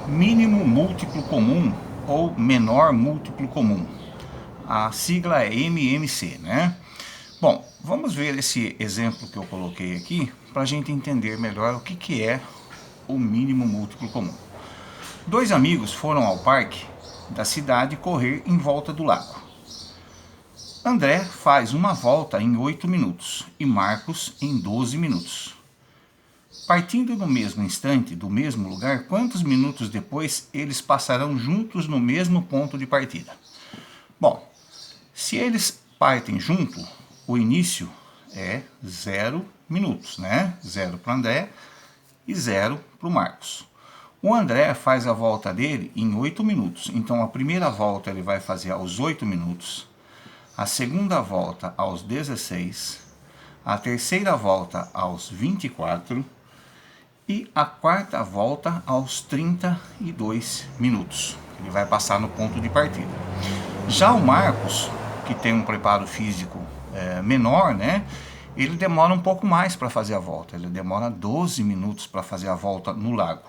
Mínimo múltiplo comum ou menor múltiplo comum. A sigla é MMC, né? Bom, vamos ver esse exemplo que eu coloquei aqui para a gente entender melhor o que é o mínimo múltiplo comum. Dois amigos foram ao parque da cidade correr em volta do lago. André faz uma volta em 8 minutos e Marcos em 12 minutos. Partindo no mesmo instante, do mesmo lugar, quantos minutos depois eles passarão juntos no mesmo ponto de partida? Bom, se eles partem junto, o início é 0 minutos, né? 0 para o André e 0 para o Marcos. O André faz a volta dele em 8 minutos, então a primeira volta ele vai fazer aos 8 minutos, a segunda volta aos 16, a terceira volta aos 24 e a quarta volta aos 32 minutos. Ele vai passar no ponto de partida. Já o Marcos, que tem um preparo físico menor, né? Ele demora um pouco mais para fazer a volta. Ele demora 12 minutos para fazer a volta no lago.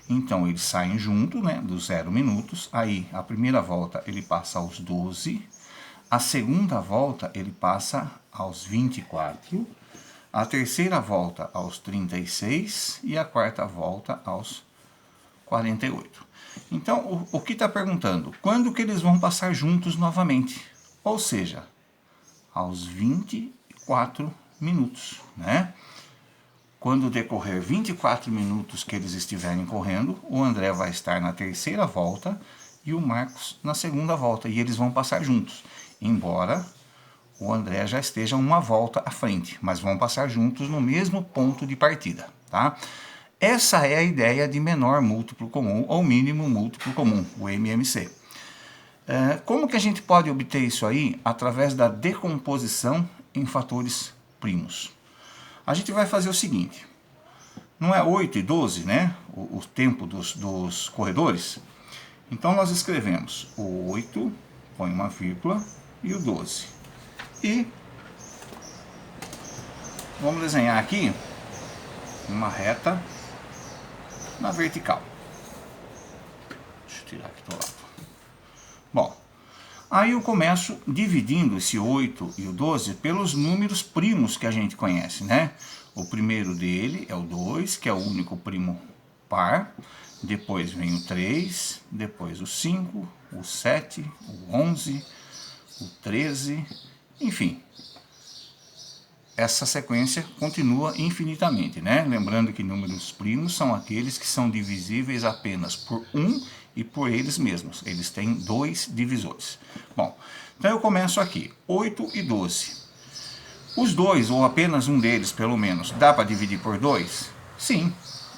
Então eles saem junto, né? Dos 0 minutos. Aí a primeira volta ele passa aos 12. A segunda volta ele passa aos 24. A terceira volta aos 36 e a quarta volta aos 48. Então, o que está perguntando? Quando que eles vão passar juntos novamente? Ou seja, aos 24 minutos, né? Quando decorrer 24 minutos que eles estiverem correndo, o André vai estar na terceira volta e o Marcos na segunda volta. E eles vão passar juntos, embora o André já esteja uma volta à frente, mas vão passar juntos no mesmo ponto de partida, tá? Essa é a ideia de menor múltiplo comum ou mínimo múltiplo comum, o MMC. Como que a gente pode obter isso aí? Através da decomposição em fatores primos. A gente vai fazer o seguinte, não é 8 e 12, né? O tempo dos corredores? Então nós escrevemos o 8, põe uma vírgula, e o 12. E vamos desenhar aqui uma reta na vertical. Deixa eu tirar aqui do lado. Bom, aí eu começo dividindo esse 8 e o 12 pelos números primos que a gente conhece, né? O primeiro dele é o 2, que é o único primo par. Depois vem o 3, depois o 5, o 7, o 11, o 13... Enfim, essa sequência continua infinitamente, né? Lembrando que números primos são aqueles que são divisíveis apenas por 1 e por eles mesmos. Eles têm 2 divisores. Bom, então eu começo aqui, 8 e 12. Os dois, ou apenas um deles, pelo menos, dá para dividir por 2? Sim,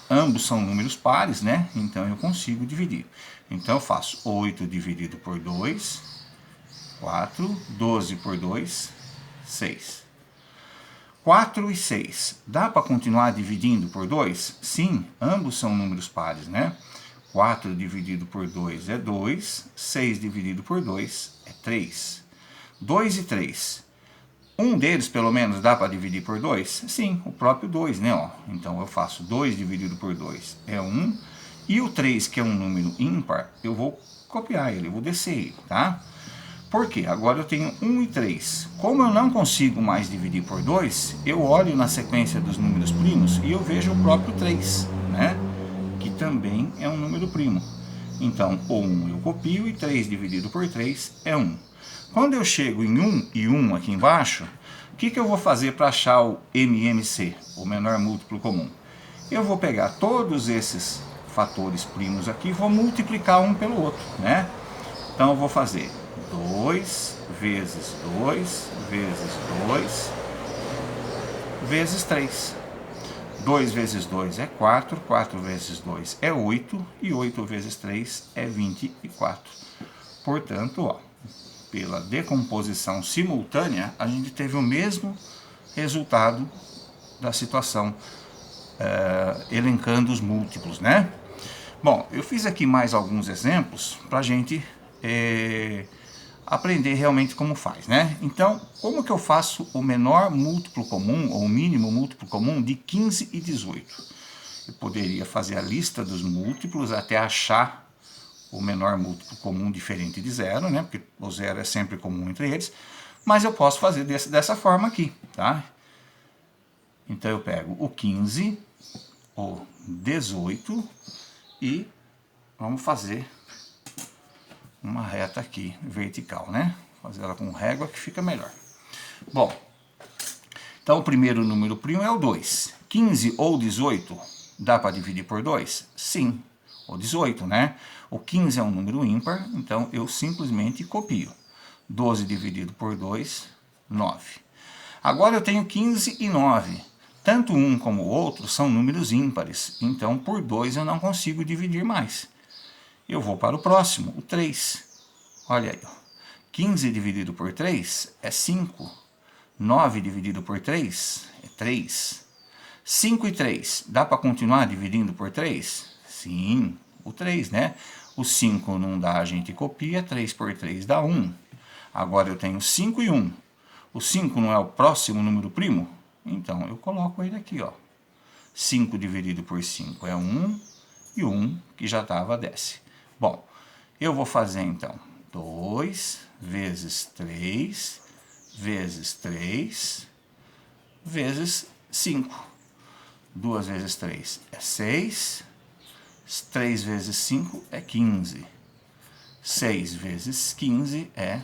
ambos são números pares, né? Então eu consigo dividir. Então eu faço 8 dividido por 2... 4, 12 por 2, 6. 4 e 6. Dá para continuar dividindo por 2? Sim, ambos são números pares, né? 4 dividido por 2 é 2, 6 dividido por 2 é 3. 2 e 3. Um deles, pelo menos, dá para dividir por 2? Sim, o próprio 2, né? Ó. Então eu faço 2 dividido por 2 é 1. E o 3, que é um número ímpar, eu vou copiar ele, eu vou descer ele, tá? Por quê? Agora eu tenho 1 e 3. Como eu não consigo mais dividir por 2, eu olho na sequência dos números primos e eu vejo o próprio 3, né? Que também é um número primo. Então, o 1 eu copio e 3 dividido por 3 é 1. Quando eu chego em 1 e 1 aqui embaixo, o que eu vou fazer para achar o MMC, o menor múltiplo comum? Eu vou pegar todos esses fatores primos aqui e vou multiplicar um pelo outro, né? Então eu vou fazer 2 vezes 2 vezes 2 vezes 3. 2 vezes 2 é 4, 4 vezes 2 é 8 e 8 vezes 3 é 24. Portanto, ó, pela decomposição simultânea, a gente teve o mesmo resultado da situação elencando os múltiplos, né? Bom, eu fiz aqui mais alguns exemplos para a gente aprender realmente como faz, né? Então, como que eu faço o menor múltiplo comum, ou o mínimo múltiplo comum de 15 e 18? Você poderia fazer a lista dos múltiplos até achar o menor múltiplo comum diferente de zero, né? Porque o zero é sempre comum entre eles. Mas eu posso fazer dessa forma aqui, tá? Então eu pego o 15, o 18 e vamos fazer uma reta aqui vertical, né? Fazer ela com régua que fica melhor. Bom, então o primeiro número primo é o 2. 15 ou 18 dá para dividir por 2? Sim, ou 18, né? O 15 é um número ímpar, então eu simplesmente copio. 12 dividido por 2, 9. Agora eu tenho 15 e 9. Tanto um como o outro são números ímpares, então por 2 eu não consigo dividir mais. Eu vou para o próximo, o 3. Olha aí, ó. 15 dividido por 3 é 5. 9 dividido por 3 é 3. 5 e 3, dá para continuar dividindo por 3? Sim, o 3, né? O 5 não dá, a gente copia, 3 por 3 dá 1. Agora eu tenho 5 e 1. O 5 não é o próximo número primo? Então eu coloco ele aqui, ó. 5 dividido por 5 é 1, e 1 que já estava desce. Bom, eu vou fazer então 2 vezes 3 vezes 3 vezes 5. 2 vezes 3 é 6, 3 vezes 5 é 15. 6 vezes 15 é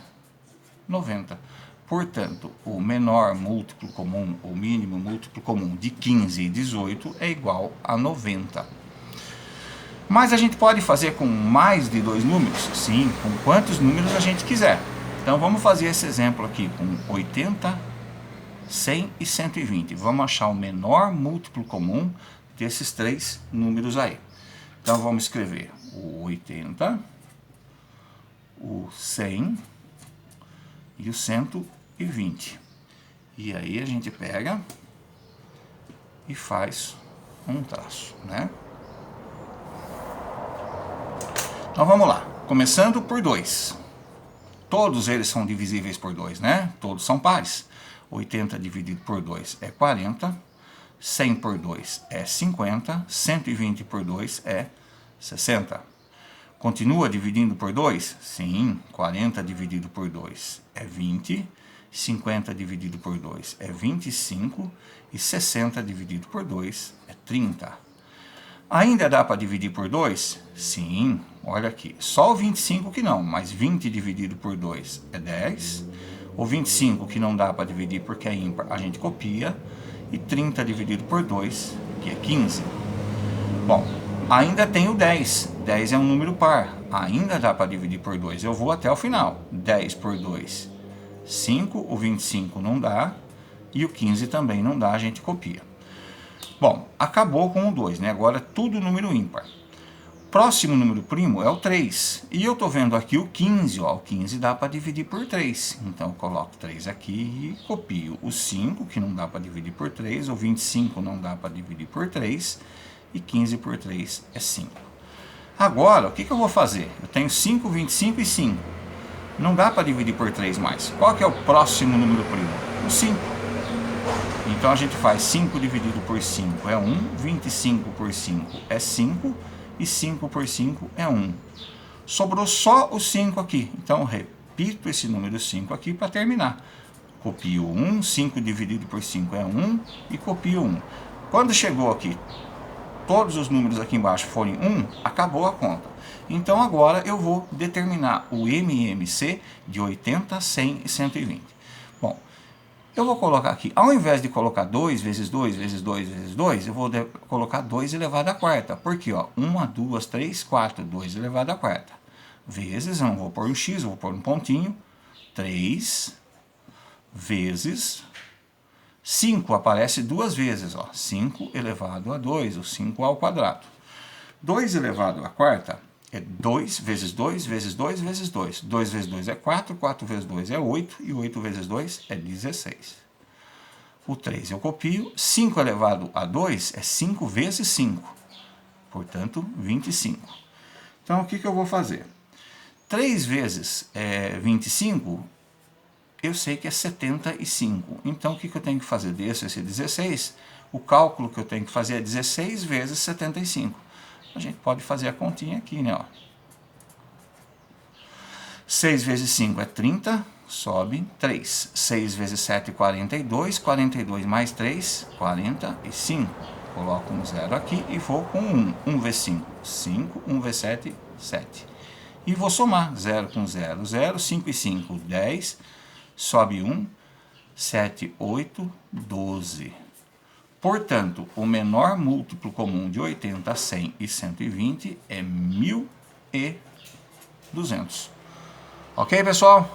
90. Portanto, o menor múltiplo comum, o mínimo múltiplo comum de 15 e 18 é igual a 90. Mas a gente pode fazer com mais de 2 números? Sim, com quantos números a gente quiser. Então vamos fazer esse exemplo aqui com 80, 100 e 120. Vamos achar o menor múltiplo comum desses 3 números aí. Então vamos escrever o 80, o 100 e o 120. E aí a gente pega e faz um traço, né? Então vamos lá. Começando por 2. Todos eles são divisíveis por 2, né? Todos são pares. 80 dividido por 2 é 40. 100 por 2 é 50. 120 por 2 é 60. Continua dividindo por 2? Sim. 40 dividido por 2 é 20. 50 dividido por 2 é 25. E 60 dividido por 2 é 30. Ainda dá para dividir por 2? Sim, olha aqui. Só o 25 que não, mas 20 dividido por 2 é 10. O 25 que não dá para dividir porque é ímpar, a gente copia. E 30 dividido por 2, que é 15. Bom, ainda tem o 10. 10 é um número par. Ainda dá para dividir por 2. Eu vou até o final. 10 por 2, 5. O 25 não dá. E o 15 também não dá, a gente copia. Bom, acabou com o 2, né? Agora tudo número ímpar. Próximo número primo é o 3. E eu estou vendo aqui o 15, ó. O 15 dá para dividir por 3. Então eu coloco 3 aqui e copio o 5, que não dá para dividir por 3. O 25 não dá para dividir por 3. E 15 por 3 é 5. Agora, o que eu vou fazer? Eu tenho 5, 25 e 5. Não dá para dividir por 3 mais. Qual que é o próximo número primo? O 5. Então a gente faz 5 dividido por 5 é 1, 25 por 5 é 5 e 5 por 5 é 1. Sobrou só o 5 aqui. Então repito esse número 5 aqui para terminar. Copio 1, 5 dividido por 5 é 1 e copio 1. Quando chegou aqui, todos os números aqui embaixo forem 1, acabou a conta. Então agora eu vou determinar o MMC de 80, 100 e 120. Bom, eu vou colocar aqui, ao invés de colocar 2 vezes 2 vezes 2 vezes 2, eu vou colocar 2 elevado à quarta. Porque, ó, 1, 2, 3, 4, 2 elevado à quarta. Vezes, eu não vou pôr um x, eu vou pôr um pontinho. 3 vezes 5, aparece 2 vezes, ó. 5 elevado a 2, o 5 ao quadrado. 2 elevado à quarta é 2 vezes 2 vezes 2 vezes 2. 2 vezes 2 é 4, 4 vezes 2 é 8, e 8 vezes 2 é 16. O 3 eu copio, 5 elevado a 2 é 5 vezes 5, portanto 25. Então o que eu vou fazer? 3 vezes 25, eu sei que é 75. Então o que eu tenho que fazer? Desço esse 16, O cálculo que eu tenho que fazer é 16 vezes 75. A gente pode fazer a continha aqui, né? Ó. 6 vezes 5 é 30, sobe 3. 6 vezes 7 é 42, 42 mais 3, 45. Coloco um zero aqui e vou com 1. 1 vezes 5, 5. 1 vezes 7, 7. E vou somar 0 com 0, 0. 5 e 5, 10. Sobe 1. 7, 8, 12. Portanto, o menor múltiplo comum de 80, 100 e 120 é 1.200. Ok, pessoal?